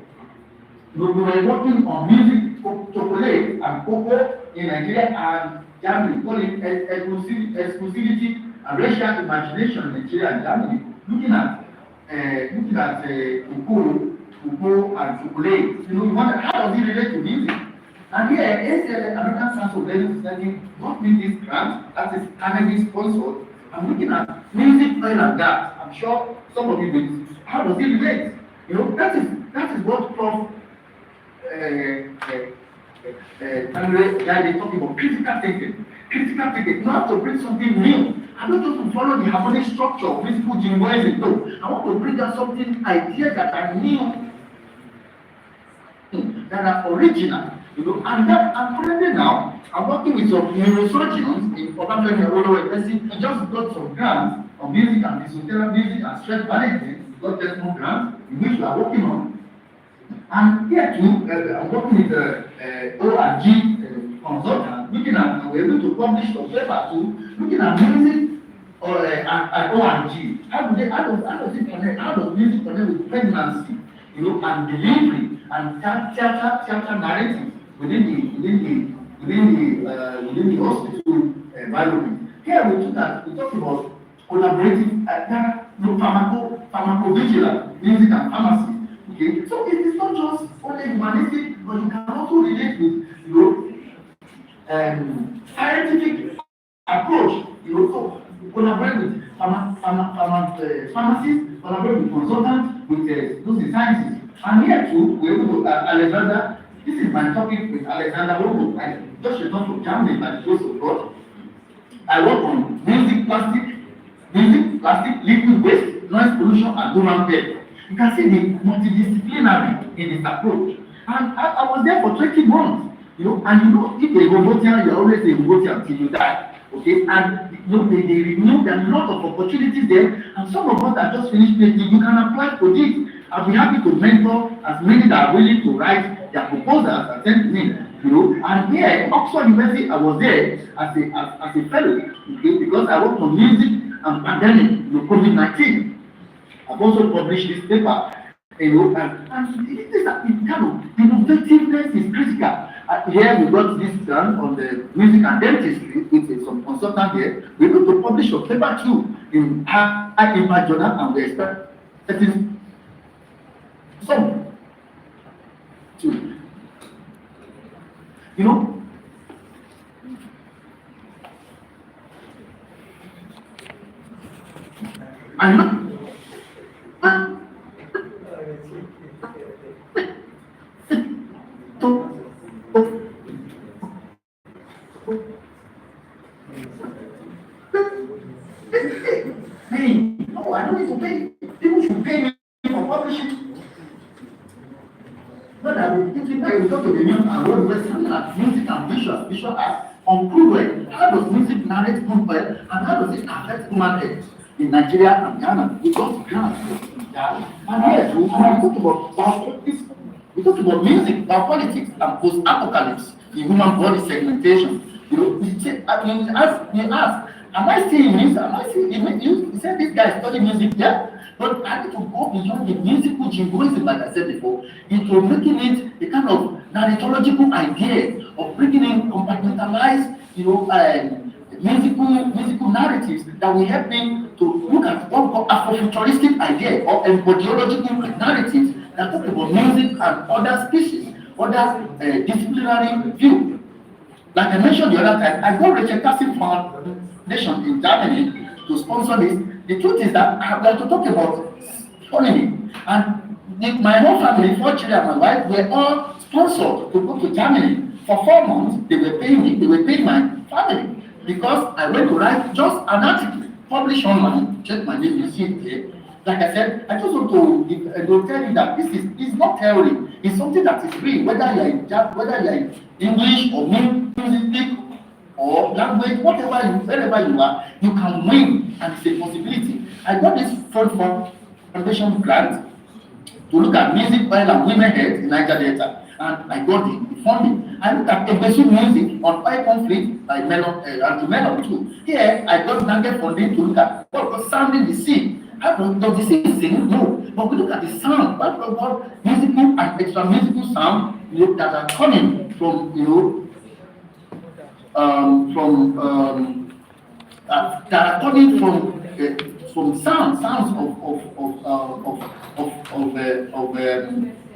we were working on music, chocolate and cocoa in Nigeria and Germany, call it exclusivity and racial imagination in Nigeria and Germany, looking at cocoa and chocolate. You know, you wonder how does it relate to music? And here, American Council of Learning Society got me this grant that is Carnegie sponsored. I'm looking at music, oil and gas. I'm sure some of you will. How does it relate? You know, that is what Prof. They talking about critical thinking. Critical thinking, not to bring something new. I don't want to follow the harmonic structure of physical jingoism. No, I want to bring out something, ideas that are new, that are original. You know, and that I'm currently now, I'm working with some neurosurgeons in Portland University. We just got some grants on music and physiotherapy, music and stress management. We got just more grants in which we are working on. And here too, I'm working with ORG consultant, looking at, we're able to publish a paper too, looking at music or at ORG. How does it connect? How does music connect with pregnancy, you know, and delivery and theater narrative within the hospital environment? Here we talk about collaborative pharmacovigilance, music and pharmacy. Okay, so it is not just only humanistic, but you can also relate with, you know, scientific approach. You know, so collaborate with pharmacists, collaborate with consultants, with those in sciences. And here too, we're able to Alexander. This is my topic with Alexander Robo. I just returned from Germany by the grace of God. I work on music, plastic, liquid waste, noise pollution, and human health. You can see the multidisciplinary in this approach. And I was there for 20 months, you know, and you know, if you're a Robotian, you're always a Robotian until you die. Okay, and you know, they removed a lot of opportunities there, and some of us that just finished PhD, you can apply for this. I'll be happy to mentor as many that are willing to write their proposals and send to me. You know, and here, Oxford University, I was there as a fellow, okay, because I worked on music and pandemic, you know, COVID-19. I've also published this paper, you know, and it is kind of innovativeness is critical. Here we got this done on the music and dentistry with some consultant here. We're going to publish a paper too in high impact journal, and we're expecting Some. Two. You know, I know. Hey, no, I don't need to pay. People should pay me for publishing. Not that we thinking that we go to the news and road where something like music and visual art uncruel. How does music narrate cruel and how does it affect human health in Nigeria and Ghana? We got grants. And yes, we talk about this. We talk about music, about politics, and post-apocalypse in human body segmentation. You know, you ask, am I seeing this? Am I seeing you? You said this guy study music, yeah? But I need to go beyond the musical jingoism, like I said before, into making it a kind of narratological idea of bringing in compartmentalized, musical narratives that will help me to look at what we call Afrofuturistic idea or embodiological narratives that talk about music and other species, other disciplinary view. Like I mentioned the other time, I got Rachel Cassie Foundation in Germany to sponsor this. The truth is that I would like to talk about holiday. And my whole family, 4 children and my wife, were all sponsored to go to Germany. For 4 months, they were paying me, they were paying my family. Because I went to write just an article, published online, check my name, you see it there. Like I said, I just want to tell you that this is not theory. It's something that is real, whether you're in English or music or language, wherever you are, you can win, and it's a possibility. I got this foundation grant to look at music, oil, and women health in Niger Delta, and I got the funding. I looked at basic music on oil conflict by Andrew Mellon too. Here, I got Nugget funding to look at what was sounding the sea. How does the sea sing? No, but we look at the sound. What musical and extra musical sound that are coming from that are coming from sounds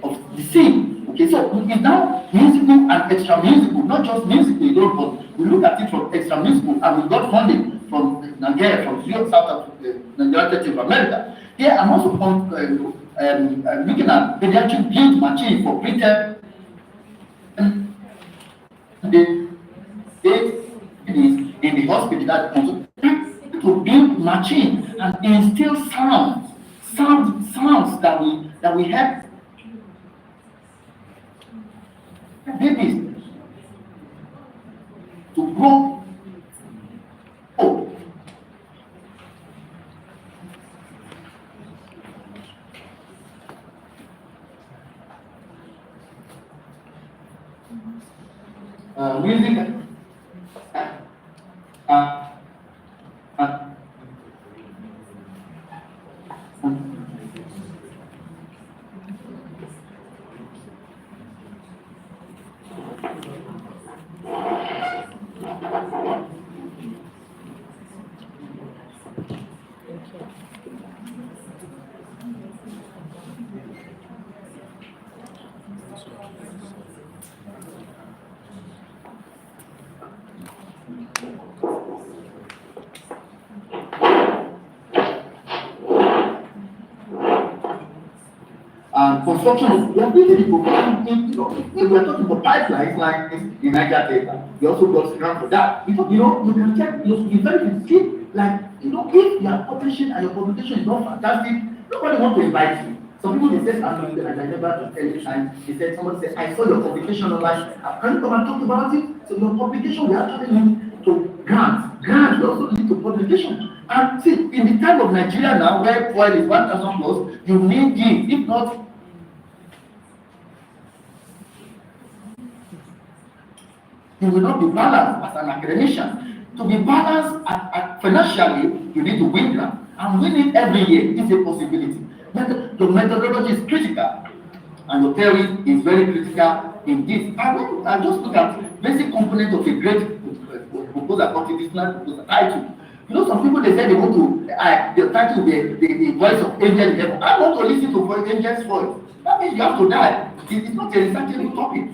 of the sea. Okay, so it's now musical and extra musical, not just musical alone, but we look at it from extra musical, and we got funding from Nigeria, from South Africa, United States of America. Here, I'm also looking at pediatric build machine for preterm. In the hospital that to build machine and instill sounds that we have babies to grow. Music. Construction, we are building we are talking about pipelines like in Niger Delta. We also got grant for that. You can check, you very see, like, if you are publishing and your publication is not fantastic, nobody wants to invite you. Some people they say, I never tell you time. They said, somebody said, I saw your publication online. Can you come and talk about it? So your publication, we actually need to grants. Grants, we also need to publication. And see, in the time of Nigeria now, where oil is 1,000 plus, you need it. If not, you will not be balanced as an academician. To be balanced financially, you need to win grant. And winning every year is a possibility. The methodology is critical, and the theory is very critical in this. I just look at basic component of a great proposal, multidisciplinary proposal title. Some people they say they want to the title the voice of angel in heaven. I want to listen to angel's voice. that means you have to die. It is not a researchable topic,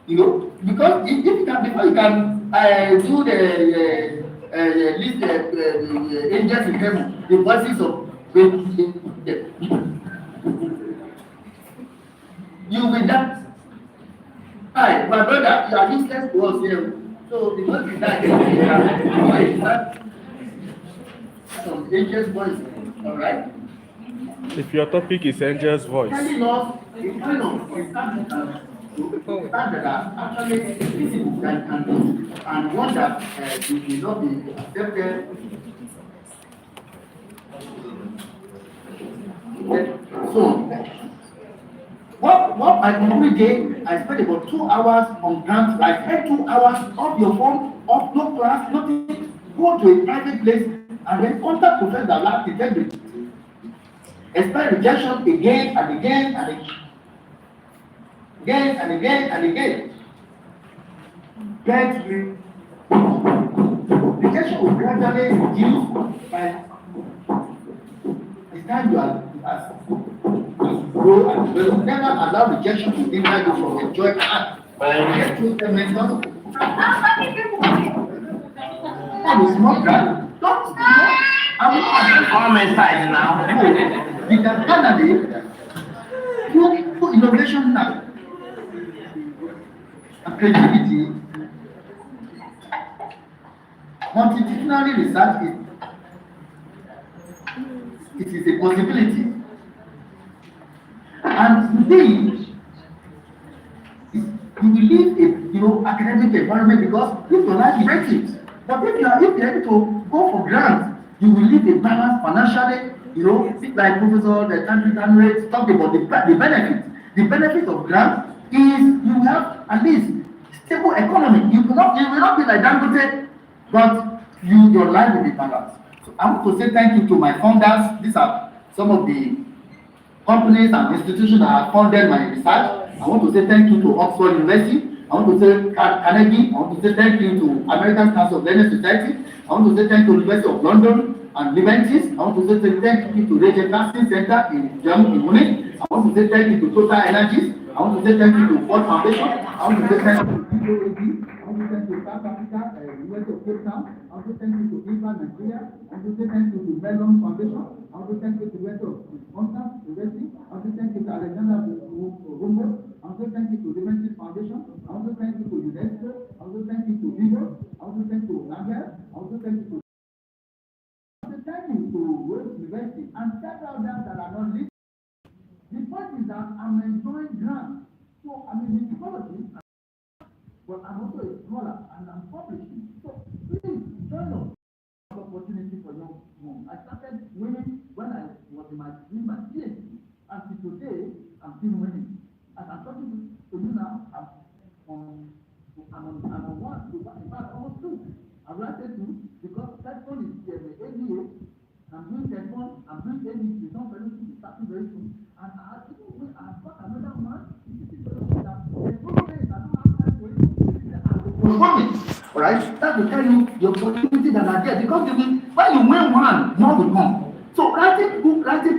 you know, because if you can, before you can do the list the angels in heaven, the voices of you will die. Hi, my brother, you are useless to us here. So because you die, some angels voice, all right? If your topic is angel's voice, Telling us the kind of standard that actually visible that can do, and one that will not be accepted. So, what I every day I spend about 2 hours on grants. I spend 2 hours off your phone, off no class, nothing. Go to a private place and then contact professor that last integrity. Expect rejection again and again and again and again and again. Get rejection will gradually reduce by the time you are as grow and develop. Never allow rejection to hinder you from enjoying art. Get to the mentor. That is not right. Don't I'm not Come inside now. you can finally do innovation now. And creativity, multidisciplinary research it is a possibility. And today, you will live a academic environment because if your life is creative, but if you are able to go for grants, you will live a balance financially. Like Professor Tanri talked about the benefit. The benefit of grants is you have at least stable economy. You will not be like Dangote, but your life will be balanced. So I want to say thank you to my founders. These are some of the companies and institutions that have funded my research. I want to say thank you to Oxford University. I want to say Carnegie. I want to say thank you to American Council of Learning Society. I want to say thank you to University of London and Leventis. I want to say thank you to Rachel Casting Center in Germany, in Munich. I want to say thank you to Total Energies. I want to say thank you to Ford Foundation. I want to say thank you to UAB. I want to say thank you to South Africa, University of Cape Town. I want to say thank you to IFA Nigeria. I want to say thank you to Mellon Foundation. I want to thank you to University of Wisconsin University. I want to thank you to Alexander Humboldt. I want to thank you to Leventis Foundation. I want to thank you to UNESCO. I want to thank you to Vivo. I want to thank you to Nagel. I want to thank you to Rhodes University and several others that are not listed. The point is that I'm enjoying grants. So I'm in psychology, but I'm also a scholar and I'm publishing. So please join us. Opportunity for young women. I started winning when I was in my PhD, and to today I'm still winning. As I'm talking to you now, I'm on one. In fact, almost two. I've rated two because that one is the ABA. I'm doing that one. I'm doing ABA. The non-fellowship is starting very soon. And I've got another one. All right, that will tell you the opportunity that are there because when you win one, more will come. So writing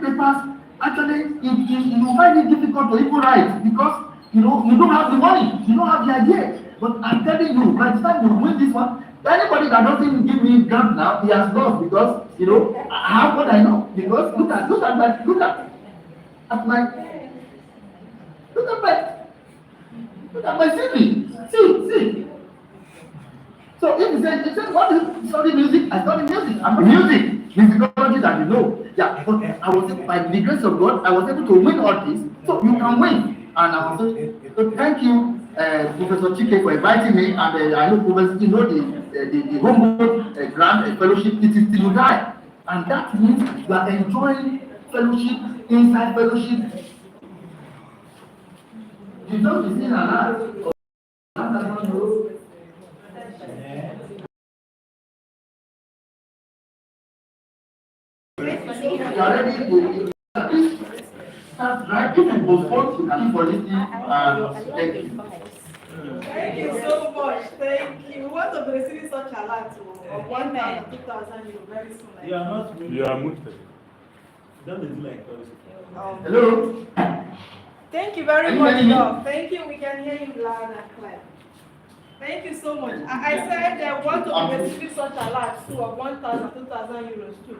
papers, actually, you find it difficult to even write because you don't have the money, you don't have the idea. But I'm telling you, by the time you win this one, anybody that doesn't give me grant now, he has lost because I have what I know. Because look at my CV. See. So if you say what is study music? I study music. I'm musicology that you know. Yeah, but I was by the grace of God, I was able to win all this. So you can win. And I was so thank you, Professor Chike, for inviting me. And I know Professor, the Humboldt grant fellowship. It is till you die, and that means you are enjoying fellowship inside fellowship. You don't be seen alive. That's right. If you postpone, you can for listening. Thank you. Thank you so much. Thank you. We want to be receiving such a lot of 1,000, 2,000 euro very soon. You are not. You are muted. Don't do like us. Hello. Thank you very Are you much, hearing me? Doc. Thank you. We can hear you loud and clear. Thank you so much. I said I want to be receiving such a lot too of 1,000, 2,000 euros too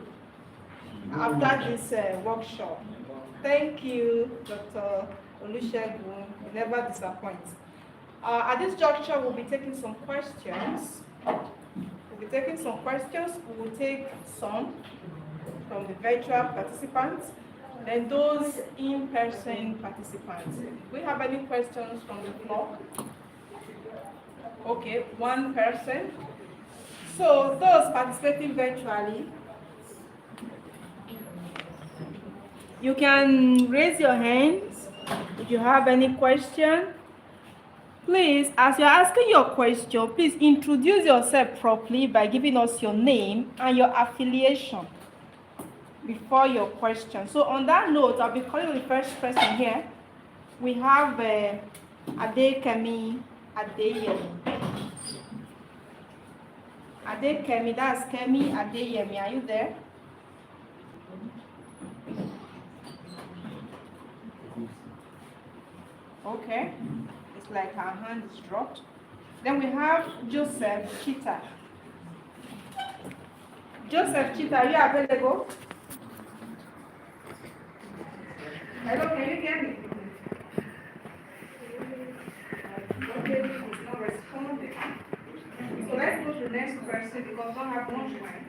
after this workshop. Thank you, Dr. Olusegun. You never disappoint. At this juncture, we'll be taking some questions. We will take some from the virtual participants, then those in-person participants. Do we have any questions from the floor? Okay, one person. So those participating virtually, you can raise your hands if you have any question. Please, as you're asking your question, please introduce yourself properly by giving us your name and your affiliation before your question. So on that note, I'll be calling the first person here. We have Adekemi Adeyemi. Adekemi, that's Kemi Adeyemi. Are you there? Okay. It's like her hand is dropped. Then we have Joseph Chita. Joseph Chita, are you available? Hello, can you hear me? Okay, it's not responding. So let's go to the next person because I don't have much time.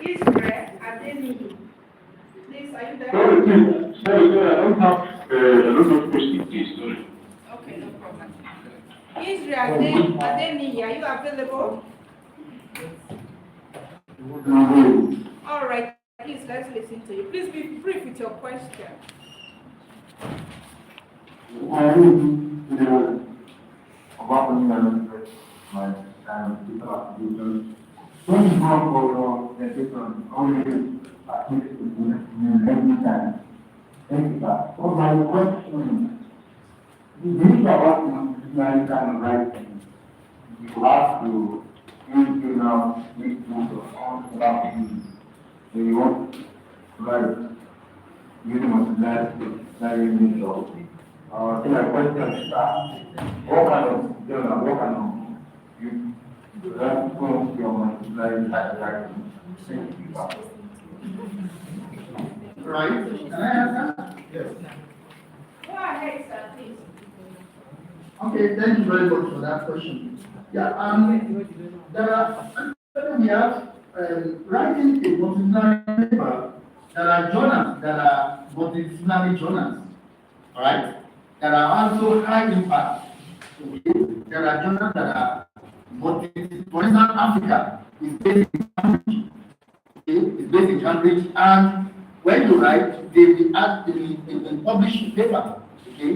Israel Adeniyi. Please, are you there? Sorry, I don't have a lot of questions, please. Sorry. Okay, no problem. Israel Adeniyi, are you available? All right, please, let's listen to you. Please be brief with your question. So my question, the issue about multidisciplinary kind of writing, you have to use now make use of about you. So you want to write using multidisciplinary nature. So my question is what kind of journal, what kind of you write from your multidisciplinary writing? Right? Can I answer? Yes. Go ahead, sir, please. Okay, thank you very much for that question. Yeah, we have writing a multidisciplinary paper. There are journals that are multidisciplinary journals, all right? That are also high impact. Okay? There are journals that are multidisciplinary. For instance, Africa is based in Cambridge. Okay? It's based in Cambridge, and when you write, they will publish a paper. Okay?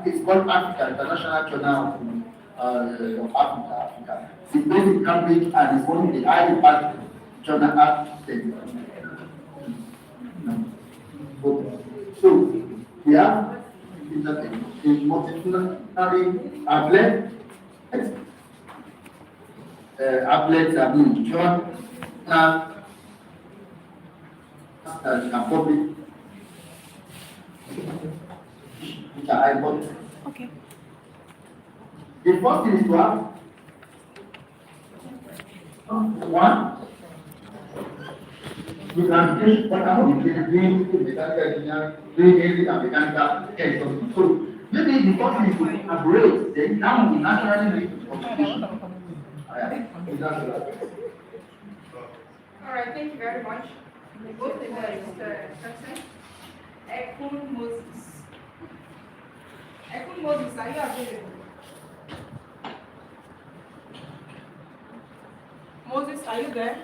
It's called Africa, International Journal of Africa. It's based in Cambridge and it's one of the high impact journal. So we have multidisciplinary outlets, journal and public, which are important. Okay. The first thing is to have one, you can teach what I want to doing mechanical engineering, doing anything and mechanical engineering. So maybe the first thing is to elaborate, then now we naturally lead to communication. All right, thank you very much. We go to the next person. Ekun Moses. Ekun Moses, are you available? Moses, are you there?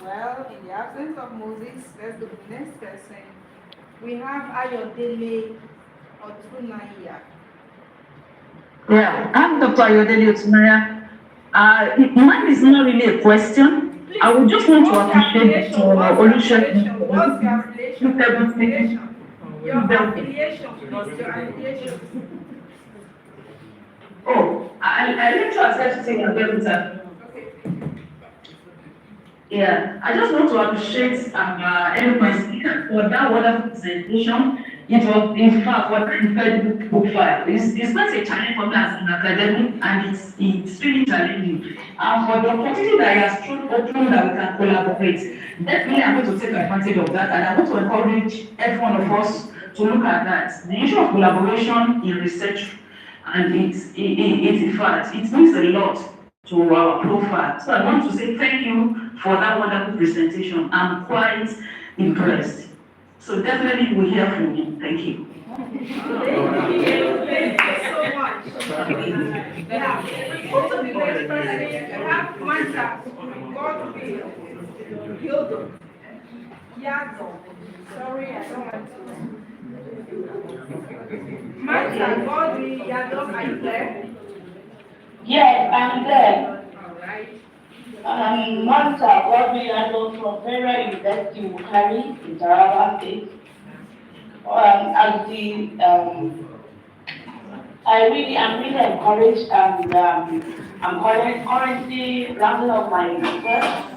Well, in the absence of Moses, let's go to the next person. We have Ayodele Otunaya. Yeah, I'm Dr. Ayodele Otunaya. Mine is not really a question. Please, I would just want to appreciate Olusegun. Olusegun. What's your affiliation? Your affiliation. Oh, I need to accept to take a better. Okay. Yeah, I just want to appreciate everyone Monica, for that wonderful presentation. It was, in fact, what I incredible profile. It's not a challenge for me as an academic, and it's really challenging. And for the opportunity that he has thrown open that we can collaborate, definitely I'm going to take advantage of that, and I want to encourage every one of us to look at that. The issue of collaboration in research, and it's in fact, it means a lot to our profile. So I want to say thank you for that wonderful presentation. I'm quite impressed. So definitely we'll hear from you. Thank you. Thank you so much. Yeah, we go to the next person. We have Manta. God will heal them. Yato. Sorry, I don't want to. Manta, God will Yato, are you there? Yes, I'm there. All right. Manta Godwin Ado from Federal University Wukari in Taraba State. I'm really encouraged, and I'm currently rounding up my research.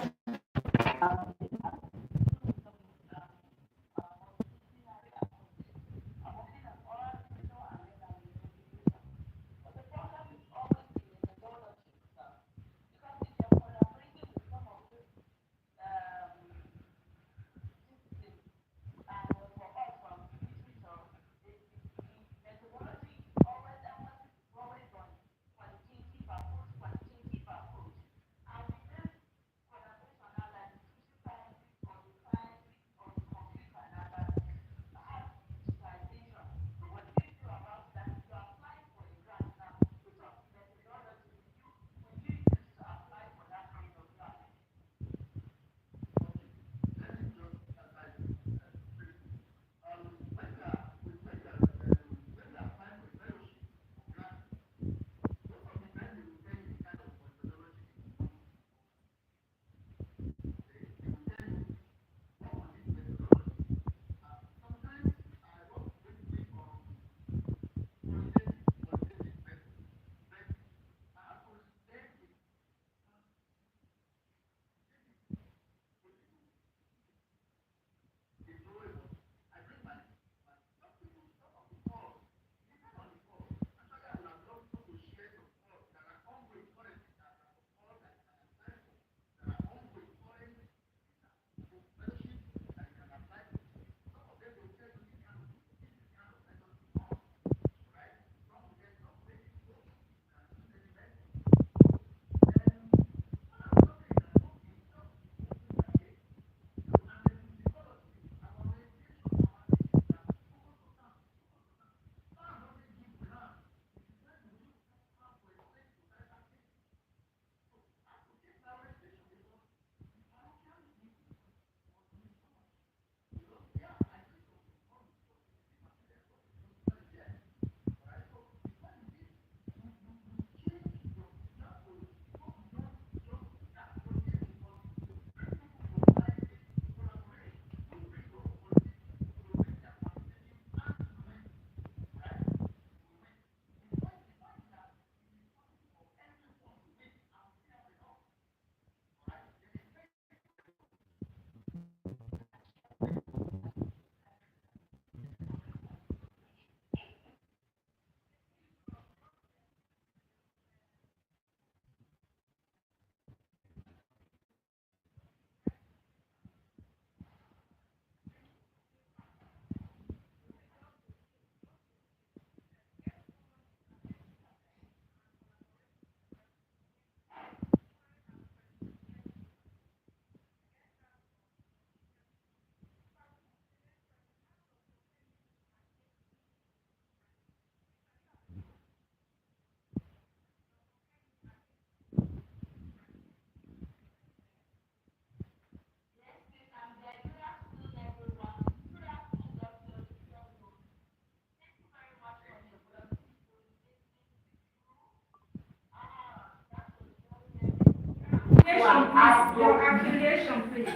Your affiliation, please.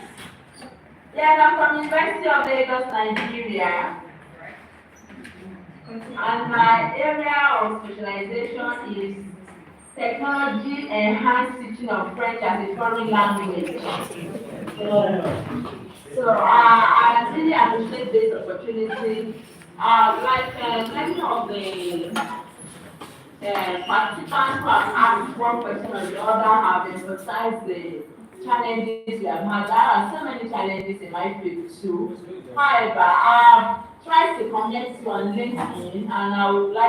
Yes, I'm from University of Lagos, Nigeria. And my area of specialization is technology enhanced teaching of French as a foreign language. So I really appreciate this opportunity. Many of the participants who have asked one question or the other have emphasized the challenges we have had. There are so many challenges in my field too. However, I've tried to connect you on LinkedIn, and I would like